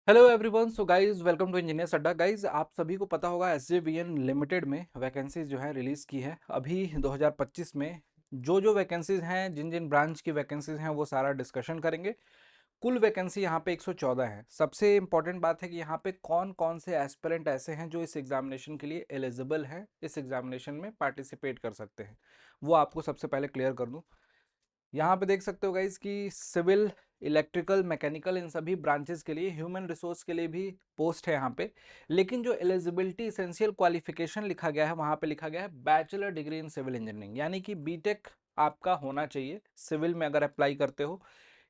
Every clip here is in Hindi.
Hello everyone. So guys, welcome to engineers अड्डा। गाइस, आप सभी को पता होगा एसजेवीएन लिमिटेड में वैकेंसीज जो है रिलीज़ की है अभी 2025 में। जो वैकेंसीज हैं, जिन जिन ब्रांच की वैकेंसीज हैं, वो सारा डिस्कशन करेंगे। कुल वैकेंसी यहाँ पे 114 है। सबसे इंपॉर्टेंट बात है कि यहाँ पे कौन कौन से एस्पिरेंट ऐसे हैं जो इस एग्जामिनेशन के लिए एलिजिबल हैं, इस एग्जामिनेशन में पार्टिसिपेट कर सकते हैं। वो आपको सबसे पहले क्लियर कर दूँ। यहाँ पे देख सकते हो गाइज कि सिविल, इलेक्ट्रिकल, मैकेनिकल, इन सभी ब्रांचेस के लिए, ह्यूमन रिसोर्स के लिए भी पोस्ट है यहाँ पे। लेकिन जो एलिजिबिलिटी इसेंशियल क्वालिफिकेशन लिखा गया है, वहाँ पे लिखा गया है bachelor degree in civil engineering, यानी कि बीटेक आपका होना चाहिए सिविल में अगर अप्लाई करते हो।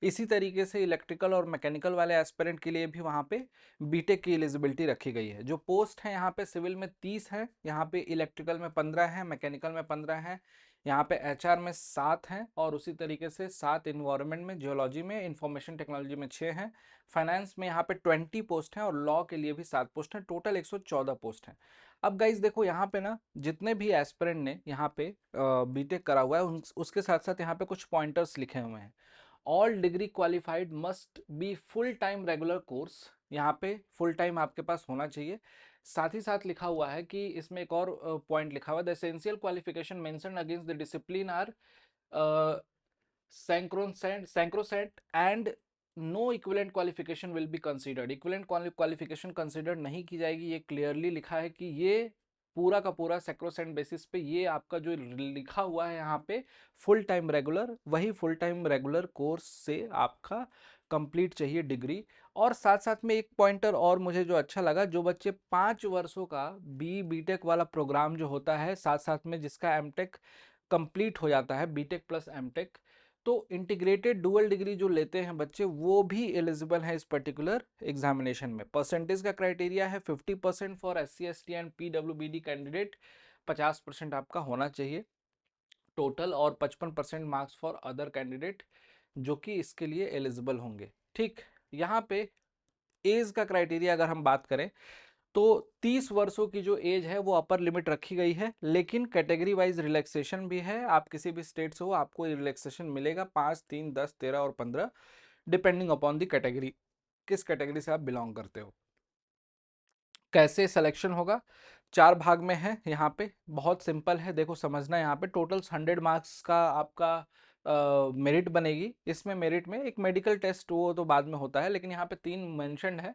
इसी तरीके से इलेक्ट्रिकल और मैकेनिकल वाले एस्पिरेंट के लिए भी वहाँ पे बीटेक की एलिजिबिलिटी रखी गई है। जो पोस्ट है यहाँ पे सिविल में 30 है, यहाँ पे इलेक्ट्रिकल में 15 है, मैकेनिकल में 15 है, यहाँ पे एचआर में 7 हैं, और उसी तरीके से 7 इन्वायरमेंट में, जियोलॉजी में, इंफॉर्मेशन टेक्नोलॉजी में 6 हैं, फाइनेंस में यहाँ पे 20 पोस्ट हैं, और लॉ के लिए भी 7 पोस्ट हैं। टोटल 114 पोस्ट हैं। अब गाइज देखो, यहाँ पे ना जितने भी एस्पिरेंट ने यहाँ पे बीटेक करा हुआ है, उसके साथ साथ यहाँ पे कुछ पॉइंटर्स लिखे हुए हैं। All degree qualified must be full time regular course, यहाँ पे फुल टाइम आपके पास होना चाहिए। साथ ही साथ लिखा हुआ है कि इसमें एक और पॉइंट लिखा हुआ है, the essential qualification mentioned against the discipline are sacrosanct and no equivalent qualification will be considered. Equivalent qualification consider नहीं की जाएगी, ये क्लियरली लिखा है कि ये पूरा का पूरा सैक्रोसेंट बेसिस पे ये आपका जो लिखा हुआ है यहाँ पे फुल टाइम रेगुलर, वही फुल टाइम रेगुलर कोर्स से आपका कंप्लीट चाहिए डिग्री। और साथ साथ में एक पॉइंटर और मुझे जो अच्छा लगा, जो बच्चे 5 वर्षों का बीटेक वाला प्रोग्राम जो होता है, साथ साथ में जिसका एमटेक कंप्लीट हो जाता है, बीटेक प्लस एमटेक, तो इंटीग्रेटेड डुअल डिग्री जो लेते हैं बच्चे, वो भी एलिजिबल है इस पर्टिकुलर एग्जामिनेशन में। परसेंटेज का क्राइटेरिया है 50% for SC ST and PWBD candidate, 50% आपका होना चाहिए टोटल, और 55% मार्क्स फॉर अदर कैंडिडेट जो कि इसके लिए एलिजिबल होंगे। ठीक, यहाँ पे एज का क्राइटेरिया अगर हम बात करें, तो 30 वर्षों की जो एज है वो अपर लिमिट रखी गई है, लेकिन कैटेगरी वाइज रिलैक्सेशन भी है। आप किसी भी स्टेट से हो, आपको रिलैक्सेशन मिलेगा 5, 3, 10, 13 और 15, डिपेंडिंग अपॉन दी कैटेगरी, किस कैटेगरी से आप बिलोंग करते हो। कैसे सिलेक्शन होगा? 4 भाग में है यहाँ पे, बहुत सिंपल है, देखो समझना। यहाँ पे टोटल 100 मार्क्स का आपका मेरिट बनेगी। इसमें मेरिट में एक मेडिकल टेस्ट वो तो बाद में होता है, लेकिन यहाँ पे 3 मेंशन्ड है।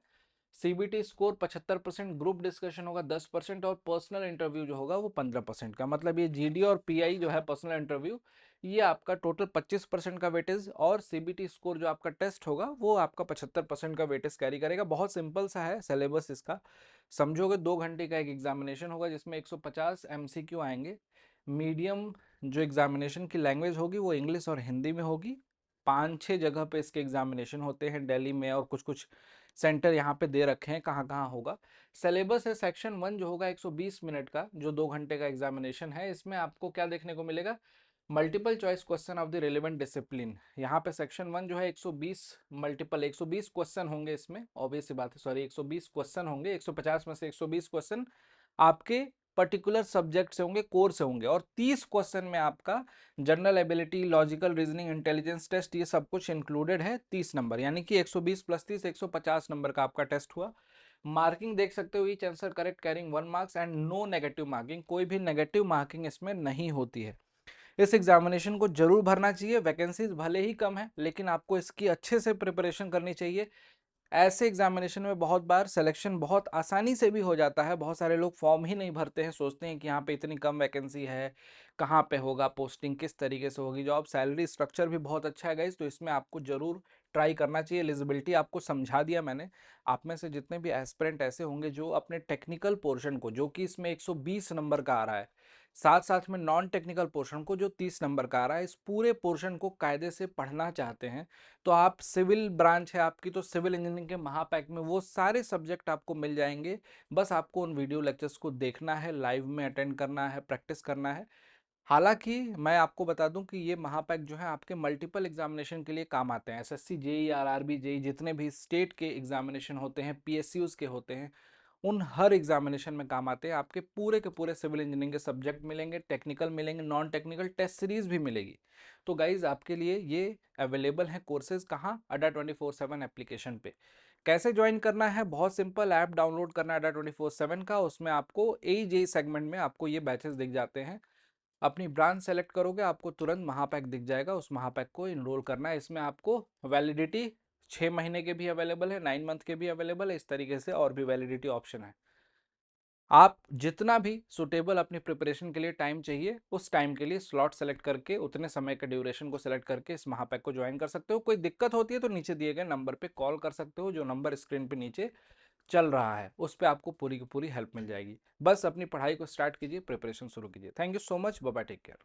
सीबीटी स्कोर 75%, ग्रुप डिस्कशन होगा 10%, और पर्सनल इंटरव्यू जो होगा वो 15% का। मतलब ये जीडी और पीआई जो है पर्सनल इंटरव्यू, ये आपका टोटल 25% का वेटेज, और सीबीटी स्कोर जो आपका टेस्ट होगा वो आपका 75% का वेटेज कैरी करेगा। बहुत सिंपल सा है सिलेबस इसका, समझोगे। 2 घंटे का एक एग्जामिनेशन होगा जिसमें 150 एमसीक्यू आएंगे। मीडियम जो एग्जामिनेशन की लैंग्वेज होगी वो इंग्लिश और हिंदी में होगी। 5-6 जगह पे इसके एग्जामिनेशन होते हैं, दिल्ली में, और कुछ कुछ सेंटर यहाँ पे दे रखे हैं कहाँ कहाँ होगा। सिलेबस है सेक्शन 1 जो होगा 120 मिनट का, जो 2 घंटे का एग्जामिनेशन है। इसमें आपको क्या देखने को मिलेगा? Multiple choice question of the relevant discipline. यहाँ पे सेक्शन 1 जो है 120 मल्टीपल 120 क्वेश्चन होंगे इसमें, ऑब्वियस सी बात है, सॉरी 120 क्वेश्चन होंगे। 150 में से 120 क्वेश्चन आपके पर्टिकुलर सब्जेक्ट से होंगे, कोर से होंगे, और 30 क्वेश्चन में आपका general ability, logical reasoning, intelligence test, ये सब कुछ इंक्लूडेड है। 30 नंबर, यानी कि 120 + 30 150 नंबर का आपका टेस्ट हुआ। मार्किंग देख सकते हो, each answer correct carrying 1 marks and no negative marking, कोई भी नेगेटिव मार्किंग इसमें नहीं होती है। इस एग्जामिनेशन को जरूर भरना चाहिए। वैकेंसीज भले ही कम है, लेकिन आपको इसकी अच्छे से प्रिपरेशन करनी चाहिए। ऐसे एग्जामिनेशन में बहुत बार सिलेक्शन बहुत आसानी से भी हो जाता है। बहुत सारे लोग फॉर्म ही नहीं भरते हैं, सोचते हैं कि यहाँ पे इतनी कम वैकेंसी है, कहाँ पे होगा पोस्टिंग, किस तरीके से होगी जॉब। सैलरी स्ट्रक्चर भी बहुत अच्छा है गाइस, तो इसमें आपको जरूर ट्राई करना चाहिए। एलिजिबिलिटी आपको समझा दिया मैंने। आप में से जितने भी एस्पिरेंट ऐसे होंगे जो अपने टेक्निकल पोर्शन को, जो कि इसमें 120 नंबर का आ रहा है, साथ साथ में नॉन टेक्निकल पोर्शन को जो 30 नंबर का आ रहा है, इस पूरे पोर्शन को कायदे से पढ़ना चाहते हैं, तो आप, सिविल ब्रांच है आपकी, तो सिविल इंजीनियरिंग के महापैक में वो सारे सब्जेक्ट आपको मिल जाएंगे। बस आपको उन वीडियो लेक्चर्स को देखना है, लाइव में अटेंड करना है, प्रैक्टिस करना है। हालांकि मैं आपको बता दूं कि ये महापैक जो है आपके मल्टीपल एग्जामिनेशन के लिए काम आते हैं। एसएससी जेई, आरआरबी जेई, जितने भी स्टेट के एग्जामिनेशन होते हैं, पीएसयूज के होते हैं, उन हर एग्जामिनेशन में काम आते हैं। आपके पूरे के पूरे सिविल इंजीनियरिंग के सब्जेक्ट मिलेंगे, टेक्निकल मिलेंगे, नॉन टेक्निकल, टेस्ट सीरीज भी मिलेगी। तो गाइज आपके लिए ये अवेलेबल है कोर्सेज कहाँ, अड्डा 24/7 एप्लीकेशन पे। कैसे ज्वाइन करना है, बहुत सिंपल, ऐप डाउनलोड करना है अड्डा 24/7 का, उसमें आपको AJ सेगमेंट में आपको ये बैचेस दिख जाते हैं। अपनी ब्रांच सेलेक्ट करोगे, आपको तुरंत महापैक दिख जाएगा, उस महापैक को इनरोल करना है। इसमें आपको वैलिडिटी 6 महीने के भी अवेलेबल है, 9 मंथ के भी अवेलेबल है, इस तरीके से और भी वैलिडिटी ऑप्शन है। आप जितना भी सुटेबल अपनी प्रिपरेशन के लिए टाइम चाहिए, उस टाइम के लिए स्लॉट सेलेक्ट करके, उतने समय के ड्यूरेशन को सेलेक्ट करके इस महापैक को ज्वाइन कर सकते हो। कोई दिक्कत होती है तो नीचे दिए गए नंबर पे कॉल कर सकते हो, जो नंबर स्क्रीन पे नीचे चल रहा है उस पर आपको पूरी की पूरी हेल्प मिल जाएगी। बस अपनी पढ़ाई को स्टार्ट कीजिए, प्रिपरेशन शुरू कीजिए। Thank you so much, bye bye, take care.